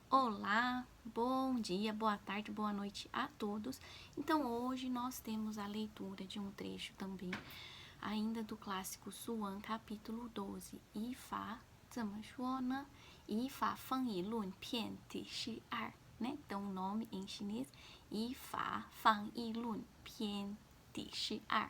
Olá, bom dia, boa tarde, boa noite a todos. Então, hoje nós temos a leitura de um trecho também, ainda do clássico Suan, capítulo 12, Yi Fa, 怎么说呢? Yi Fa Feng Yi Lun Pian Di Shi Er, né? Então, o nome em chinês, Yi Fa Feng Yi Lun Pian Di Shi Er.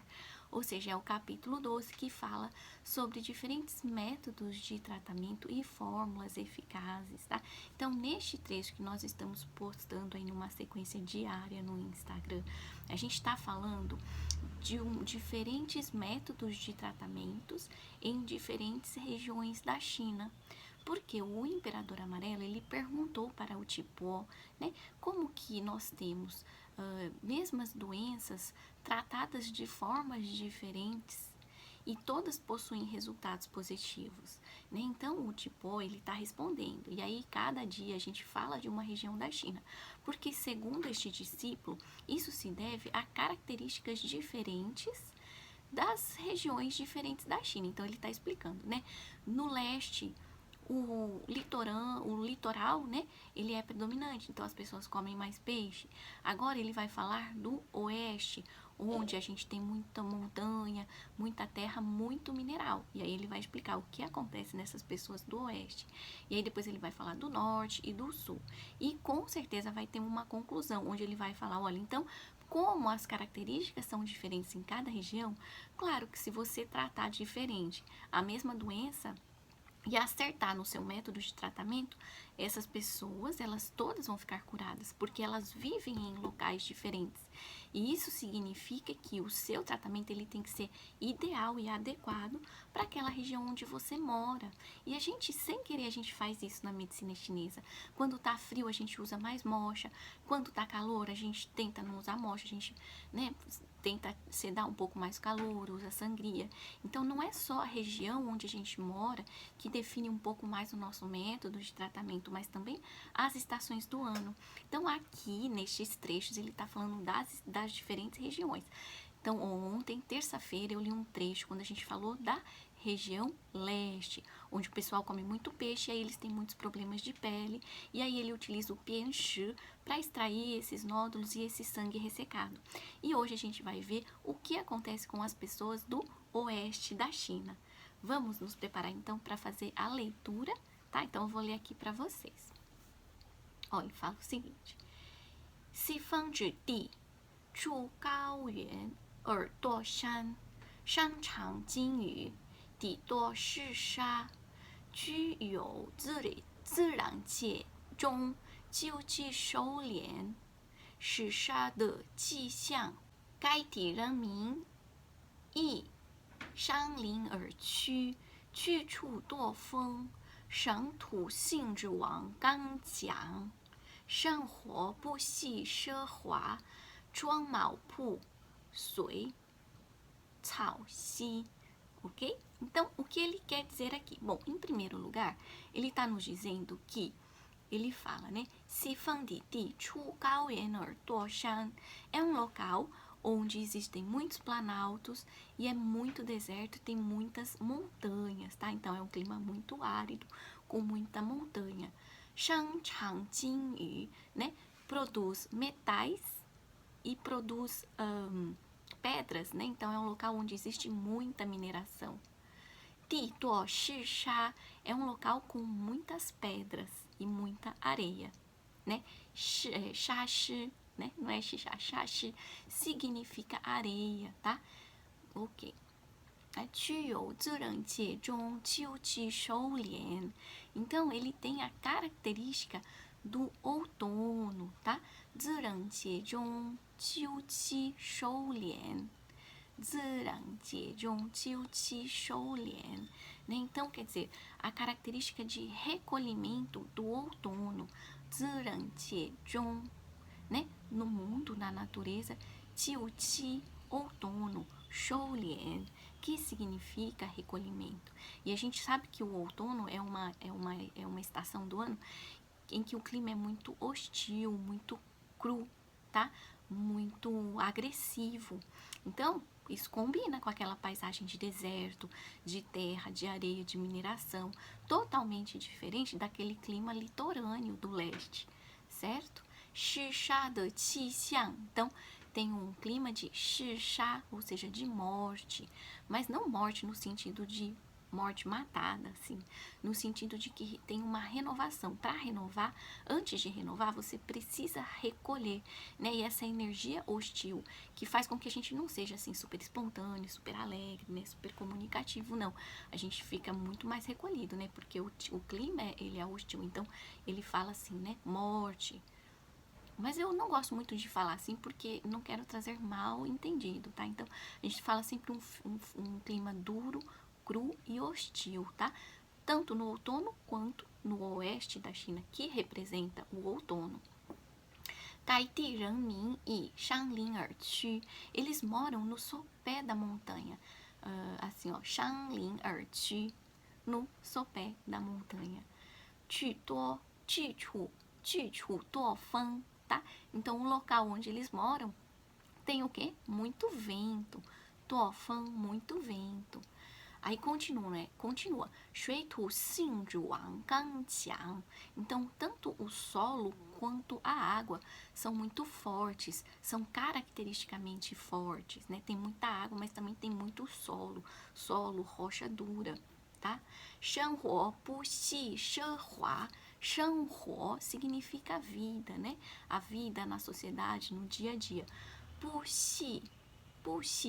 Ou seja, é o capítulo 12 que fala sobre diferentes métodos de tratamento e fórmulas eficazes, tá? Então, neste trecho que nós estamos postando aí numa sequência diária no Instagram, a gente está falando de diferentes métodos de tratamentos em diferentes regiões da China. Porque o imperador amarelo, ele perguntou para o Tipó, né, como que nós temos mesmas doenças tratadas de formas diferentes e todas possuem resultados positivos, né? Então o Tipó, ele está respondendo, e aí cada dia a gente fala de uma região da China, porque segundo este discípulo, isso se deve a características diferentes das regiões diferentes da China. Então ele está explicando, né? No leste, o litoral, né, ele é predominante, então as pessoas comem mais peixe. Agora ele vai falar do oeste, onde a gente tem muita montanha, muita terra, muito mineral. E aí ele vai explicar o que acontece nessas pessoas do oeste. E aí depois ele vai falar do norte e do sul. E com certeza vai ter uma conclusão, onde ele vai falar, olha, então, como as características são diferentes em cada região, claro que se você tratar diferente a mesma doença e acertar no seu método de tratamento, essas pessoas, elas todas vão ficar curadas, porque elas vivem em locais diferentes. E isso significa que o seu tratamento, ele tem que ser ideal e adequado para aquela região onde você mora. E a gente, sem querer, a gente faz isso na medicina chinesa. Quando tá frio, a gente usa mais mocha. Quando tá calor, a gente tenta não usar mocha, a gente, né, tenta sedar um pouco mais o calor, usa sangria. Então, não é só a região onde a gente mora que define um pouco mais o nosso método de tratamento, mas também as estações do ano. Então, aqui, nestes trechos, ele está falando das diferentes regiões. Então, ontem, terça-feira, eu li um trecho quando a gente falou da região leste, onde o pessoal come muito peixe, e aí eles têm muitos problemas de pele, e aí ele utiliza o pianchi para extrair esses nódulos e esse sangue ressecado. E hoje a gente vai ver o que acontece com as pessoas do oeste da China. Vamos nos preparar então para fazer a leitura, tá? Então eu vou ler aqui para vocês. Olha, fala o seguinte: 西方之地，处高原，耳朵山，山长经纡，地多是沙，具有自然界中究其收敛，是沙的迹象。该地人民亦山林而居，居处多风，省土性质往刚强，生活不系奢华，装茅铺随草溪. Ok? Então, o que ele quer dizer aqui? Bom, em primeiro lugar, ele está nos dizendo que ele fala, né? Sifang di di chu gao yuan er duo shan. É um local onde existem muitos planaltos e é muito deserto, tem muitas montanhas, tá? Então é um clima muito árido, com muita montanha. Shang Chang Jin Yu, né? Produz metais e produz pedras, né? Então é um local onde existe muita mineração. Ti Duo Shi Sha é um local com muitas pedras e muita areia, né? Sha Shi, né? Não é Shi Sha, Sha Shi significa areia, tá? Ok. 具有自然界中究其收敛. Então, ele tem a característica do outono, tá? 自然界中究其收敛. 自然界中究其收斂, né? Então, quer dizer, a característica de recolhimento do outono, 自然界中, né? No mundo, na natureza, 究其 outono, 收敛, que significa recolhimento. E a gente sabe que o outono é uma estação do ano em que o clima é muito hostil, muito cru, tá? Muito agressivo. Então, isso combina com aquela paisagem de deserto, de terra, de areia, de mineração, totalmente diferente daquele clima litorâneo do leste, certo? 是沙的气象, então tem um clima de 是沙, ou seja, de morte, mas não morte no sentido de morte matada, assim, no sentido de que tem uma renovação. Para renovar, antes de renovar, você precisa recolher, né? E essa energia hostil que faz com que a gente não seja assim super espontâneo, super alegre, né? Super comunicativo, não. A gente fica muito mais recolhido, né? Porque o clima ele é hostil, então ele fala assim, né? Morte. Mas eu não gosto muito de falar assim porque não quero trazer mal entendido, tá? Então a gente fala sempre um clima duro, cru e hostil, tá? Tanto no outono quanto no oeste da China, que representa o outono. 该地人民以山林而居, eles moram no sopé da montanha. Assim, ó, 山林而居, no sopé da montanha. 居处多风, tá? Então, o local onde eles moram tem o quê? Muito vento. 多风, muito vento. Aí continua, né? Continua. 水土性软刚强. Então, tanto o solo quanto a água são muito fortes, são caracteristicamente fortes, né? Tem muita água, mas também tem muito solo, rocha dura, tá? 生活不系奢华. 生活significa vida, né? A vida na sociedade, no dia a dia. 不系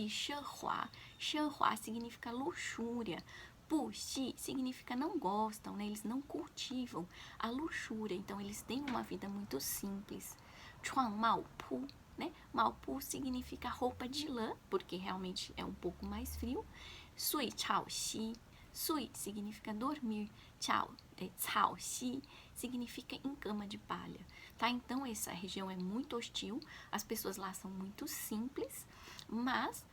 奢华significa luxúria. 不系 significa não gostam, né? Eles não cultivam a luxúria, então eles têm uma vida muito simples. 穿毛铺, né? 毛铺significa roupa de lã, porque realmente é um pouco mais frio. 睡草席 sui significa dormir. Cao significa em cama de palha, tá? Então essa região é muito hostil, as pessoas lá são muito simples, mas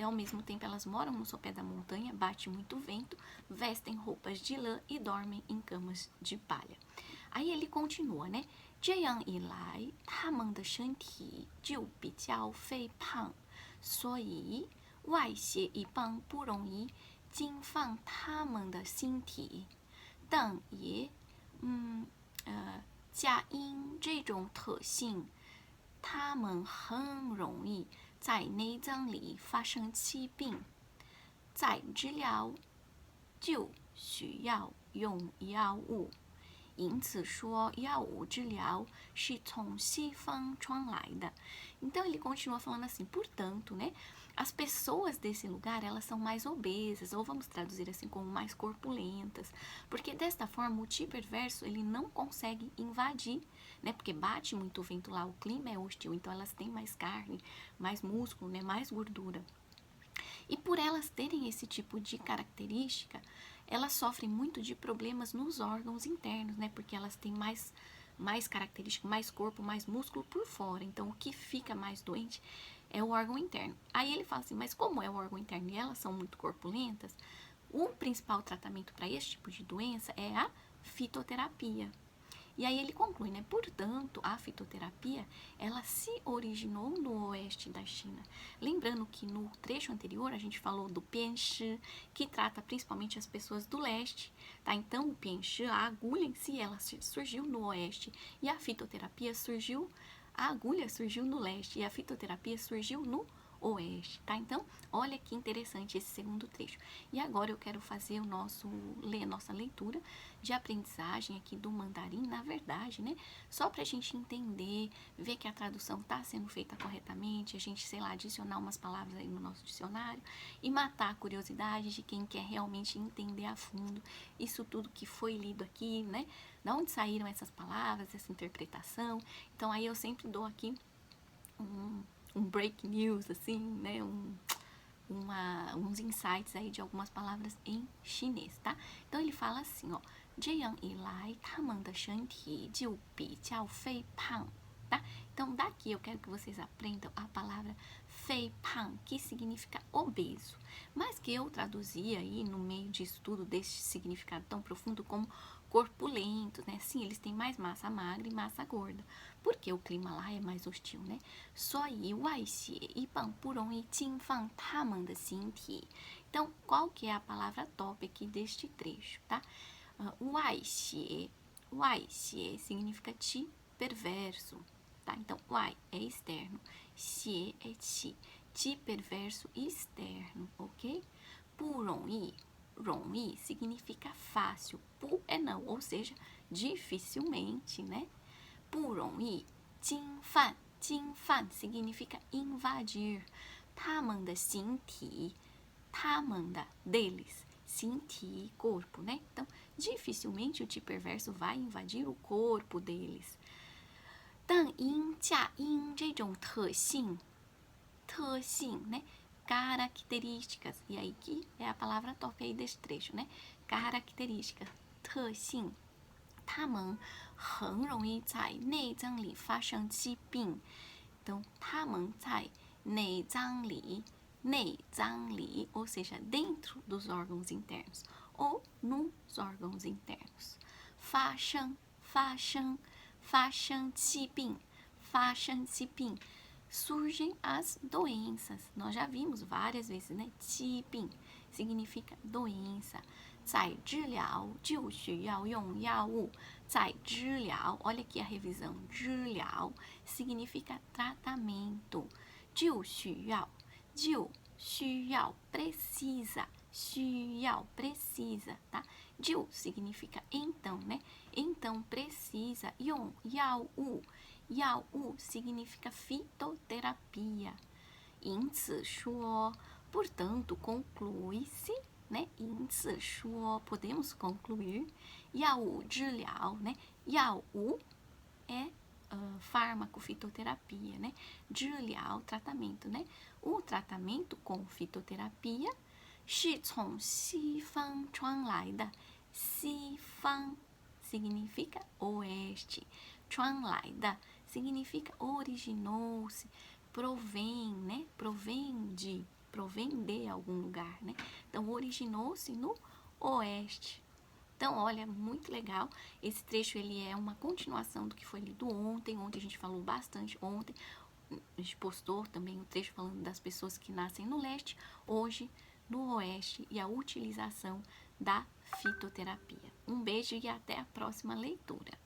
ao mesmo tempo elas moram no sopé da montanha, bate muito vento, vestem roupas de lã e dormem em camas de palha. Aí ele continua, né? 这样一来，他们的身体就比较肥胖，所以外泄一般不容易侵犯他们的身体，但也假因这种特性，他们很容易在内脏里发生疾病，在治疗就需要用药物。因此说药物治疗是从西方传来的. Então ele continua falando assim, portanto, né, as pessoas desse lugar, elas são mais obesas, ou vamos traduzir assim como mais corpulentas, porque desta forma o Qi perverso, ele não consegue invadir, né, porque bate muito vento lá, o clima é hostil, então elas têm mais carne, mais músculo, né, mais gordura. E por elas terem esse tipo de característica, elas sofrem muito de problemas nos órgãos internos, né? Porque elas têm mais característica, mais corpo, mais músculo por fora. Então, o que fica mais doente é o órgão interno. Aí ele fala assim, mas como é o órgão interno e elas são muito corpulentas, o principal tratamento para esse tipo de doença é a fitoterapia. E aí ele conclui, né? Portanto, a fitoterapia, ela se originou no oeste da China. Lembrando que no trecho anterior a gente falou do Pianshi, que trata principalmente as pessoas do leste, tá? Então, o Pianshi, a agulha em si, ela surgiu no oeste e a fitoterapia surgiu, a agulha surgiu no leste e a fitoterapia surgiu no oeste, tá? Então, olha que interessante esse segundo trecho. E agora eu quero fazer nossa leitura de aprendizagem aqui do mandarim, na verdade, né? Só pra gente entender, ver que a tradução tá sendo feita corretamente, a gente, sei lá, adicionar umas palavras aí no nosso dicionário e matar a curiosidade de quem quer realmente entender a fundo isso tudo que foi lido aqui, né? Da onde saíram essas palavras, essa interpretação. Então, aí eu sempre dou aqui um break news, assim, né, uns insights aí de algumas palavras em chinês, tá? Então ele fala assim, ó, 这样一来，他们的身体就比较肥胖. tá? Então, daqui eu quero que vocês aprendam a palavra fei pan, que significa obeso, mas que eu traduzi aí no meio de estudo deste significado tão profundo como corpulento, né? Sim, eles têm mais massa magra e massa gorda, porque o clima lá é mais hostil, né? 所以外邪一般不容易侵犯他们的形体. Então, qual que é a palavra top aqui deste trecho, tá? 外邪 significa ti, perverso, tá? Então, 外 é externo, 邪 é ti perverso externo, ok? 不容易 容易 significa fácil, 不 é não, ou seja, dificilmente, né? 不容易侵犯 significa invadir. 他们的形体 他们的 deles, 形体 corpo, né? Então, dificilmente o ti perverso vai invadir o corpo deles. 但因价因这种特性 né? Características. E aí que é a palavra top aí desse trecho, né? Características, 特性 他们很容易在内脏里发生疾病. Então, 他们在内脏里 ou seja, dentro dos órgãos internos ou nos órgãos internos. 发生疾病 surgem as doenças. Nós já vimos várias vezes, né? 疾病 significa doença. 在治疗就需要用药物. 在治疗, olha aqui a revisão. 治疗 significa tratamento. 就需要 precisa. 需要 precisa, tá? 就 significa então, né? Então precisa. 用药物 药物 significa fitoterapia. 因此说 portanto, conclui-se, né? 因此说 podemos concluir. 药物治疗, né? 药物 é fármaco, fitoterapia, né? 治疗 tratamento, né? O tratamento com fitoterapia 是从西方传来的. 西方 significa oeste. 传来的 significa originou-se, provém, né? Provém de algum lugar, né? Então, originou-se no oeste. Então, olha, muito legal. Esse trecho, ele é uma continuação do que foi lido ontem. Ontem a gente falou bastante. Ontem a gente postou também o trecho falando das pessoas que nascem no leste. Hoje, no oeste. E a utilização da fitoterapia. Um beijo e até a próxima leitura.